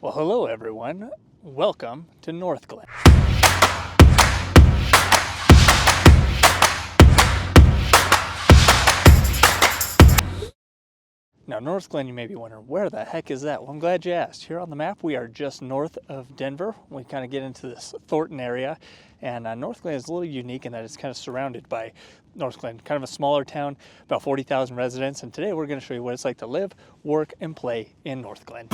Well, hello everyone. Welcome to Northglenn. Now, Northglenn, you may be wondering, where the heck is that? Well, I'm glad you asked. Here on the map, we are just north of Denver. We kind of get into this Thornton area, and Northglenn is a little unique in that it's kind of surrounded by Northglenn, kind of a smaller town, about 40,000 residents, and today we're going to show you what it's like to live, work, and play in Northglenn.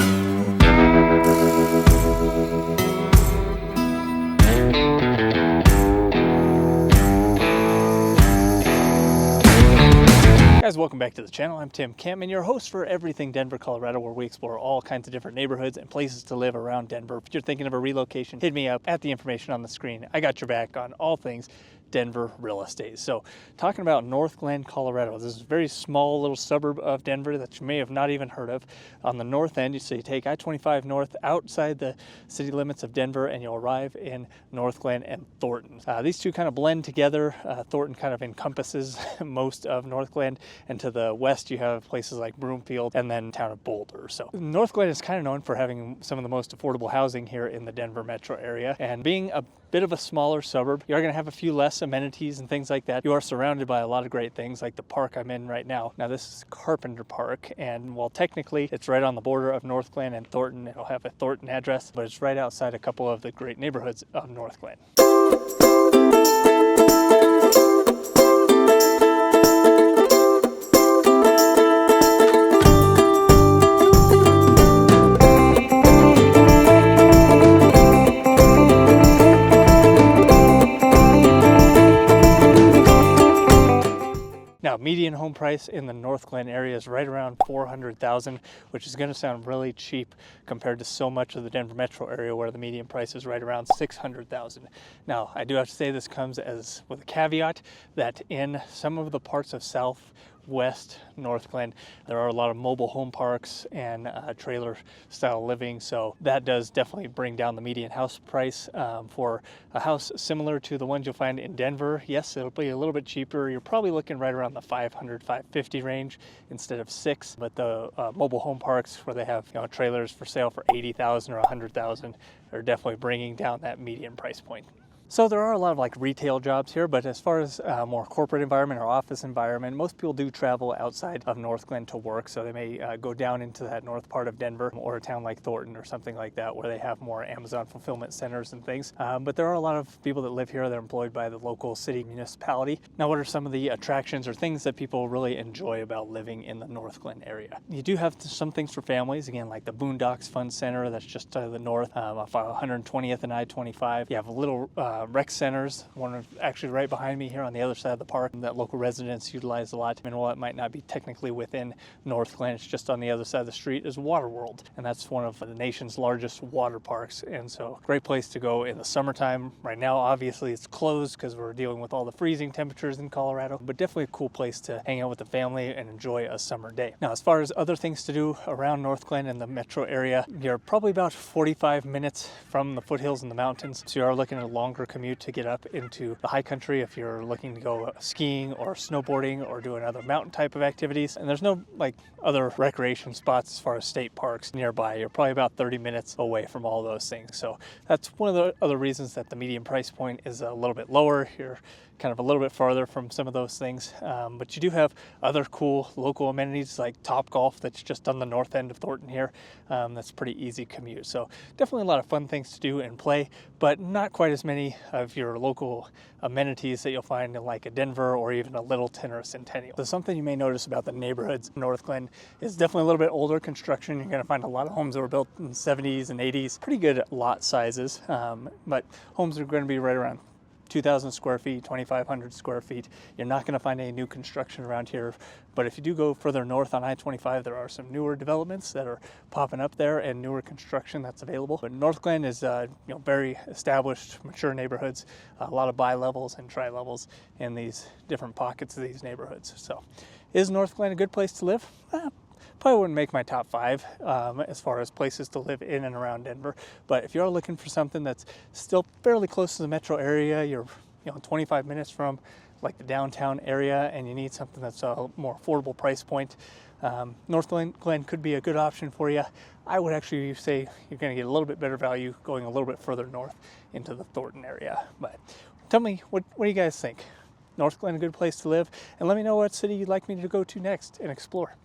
Guys, welcome back to the channel. I'm Tim Campman, your host for Everything Denver, Colorado, where we explore all kinds of different neighborhoods and places to live around Denver. If you're thinking of a relocation, hit me up at the information on the screen. I got your back on all things Denver real estate. So talking about Northglenn, Colorado, this is a very small little suburb of Denver that you may have not even heard of. On the north end, so you take I-25 north outside the city limits of Denver and you'll arrive in Northglenn and Thornton. These two kind of blend together. Thornton kind of encompasses most of Northglenn, and to the west you have places like Broomfield and then town of Boulder. So Northglenn is kind of known for having some of the most affordable housing here in the Denver metro area, and being a bit of a smaller suburb, you're going to have a few less amenities and things like that. You are surrounded by a lot of great things like the park I'm in right now. Now this is Carpenter Park, and while technically it's right on the border of Northglenn and Thornton, it'll have a Thornton address, but it's right outside a couple of the great neighborhoods of Northglenn. Now, median home price in the Northglenn area is right around $400,000, which is going to sound really cheap compared to so much of the Denver metro area where the median price is right around $600,000. Now, I do have to say this comes as with a caveat that in some of the parts of Southwest Northglenn, there are a lot of mobile home parks and trailer style living, so that does definitely bring down the median house price. For a house similar to the ones you'll find in Denver, yes, it'll be a little bit cheaper. You're probably looking right around the $500, $550 range instead of $600, but the mobile home parks where they have trailers for sale for $80,000 or $100,000 are definitely bringing down that median price point. So there are a lot of like retail jobs here, but as far as more corporate environment or office environment, most people do travel outside of Northglenn to work. So they may go down into that north part of Denver or a town like Thornton or something like that where they have more Amazon fulfillment centers and things. But there are a lot of people that live here that are employed by the local city municipality. Now, what are some of the attractions or things that people really enjoy about living in the Northglenn area? You do have some things for families, again, like the Boondocks Fun Center that's just to the north off 120th and I-25. You have a little rec centers, one actually right behind me here on the other side of the park that local residents utilize a lot. And while it might not be technically within Northglenn, it's just on the other side of the street, is Waterworld, and that's one of the nation's largest water parks, and so great place to go in the summertime. Right now obviously it's closed because we're dealing with all the freezing temperatures in Colorado, but definitely a cool place to hang out with the family and enjoy a summer day. Now, as far as other things to do around Northglenn and the metro area, you're probably about 45 minutes from the foothills and the mountains, so you are looking at a longer commute to get up into the high country if you're looking to go skiing or snowboarding or doing other mountain type of activities. And there's no like other recreation spots as far as state parks nearby. You're probably about 30 minutes away from all those things. So that's one of the other reasons that the median price point is a little bit lower. You're kind of a little bit farther from some of those things, but you do have other cool local amenities like Topgolf that's just on the north end of Thornton here. That's pretty easy commute, so definitely a lot of fun things to do and play, but not quite as many of your local amenities that you'll find in like a Denver or even a Littleton or a Centennial. So something you may notice about the neighborhoods in Northglenn is definitely a little bit older construction. You're going to find a lot of homes that were built in the 70s and 80s, pretty good lot sizes, but homes are going to be right around 2,000 square feet, 2,500 square feet. You're not going to find any new construction around here, but if you do go further north on I-25, there are some newer developments that are popping up there and newer construction that's available. But Northglenn is very established, mature neighborhoods, a lot of bi-levels and tri-levels in these different pockets of these neighborhoods. So is Northglenn a good place to live? Probably wouldn't make my top 5 as far as places to live in and around Denver. But if you're looking for something that's still fairly close to the metro area, you're 25 minutes from like the downtown area, and you need something that's a more affordable price point, Northglenn could be a good option for you. I would actually say you're going to get a little bit better value going a little bit further north into the Thornton area. But tell me, what do you guys think? Northglenn a good place to live? And let me know what city you'd like me to go to next and explore.